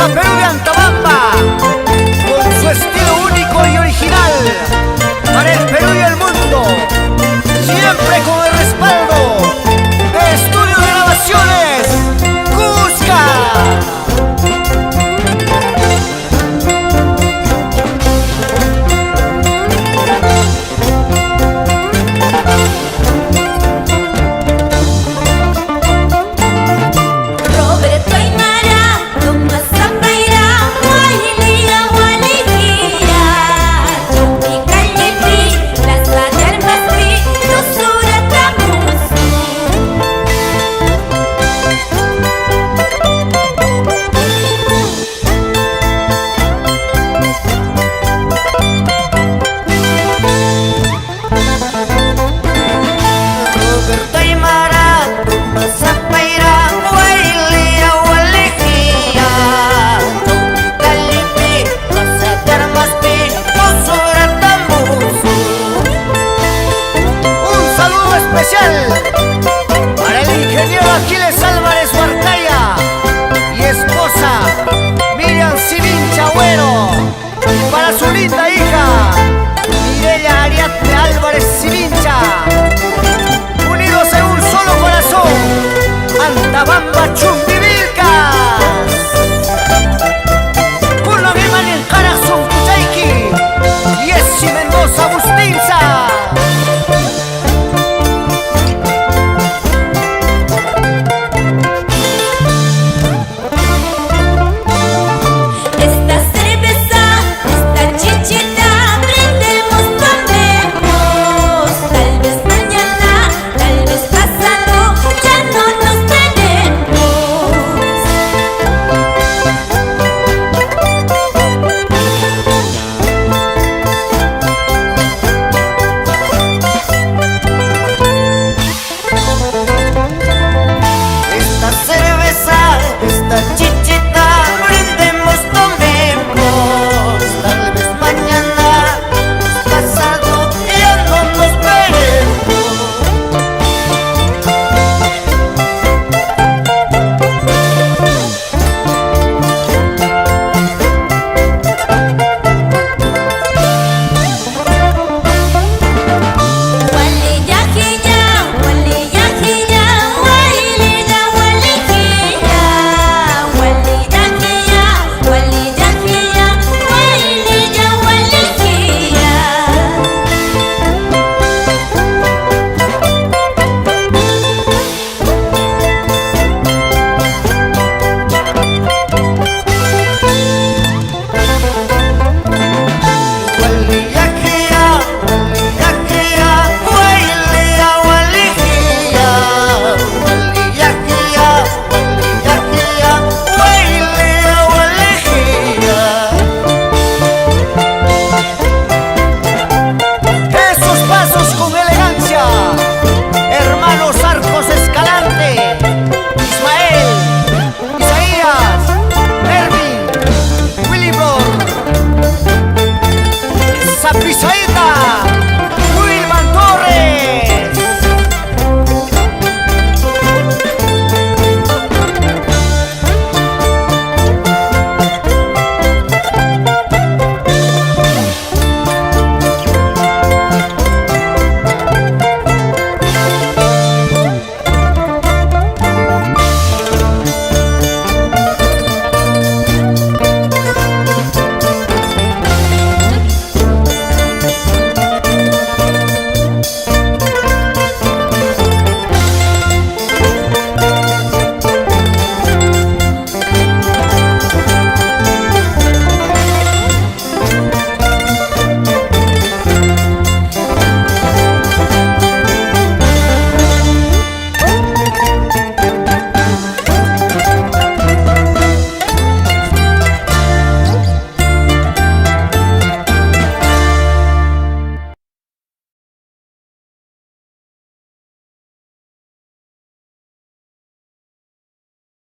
Música Perú de Antabamba, con su estilo único y original, para el Perú y el mundo, siempre con el respaldo de Estudio de Grabaciones Cusca. Para el ingeniero Aquiles Álvarez Huarcaya y esposa Miriam Sivincha Agüero, y para su linda hija Mireya Ariadne Álvarez Sivincha, unidos en un solo corazón, Antabamba Chunga.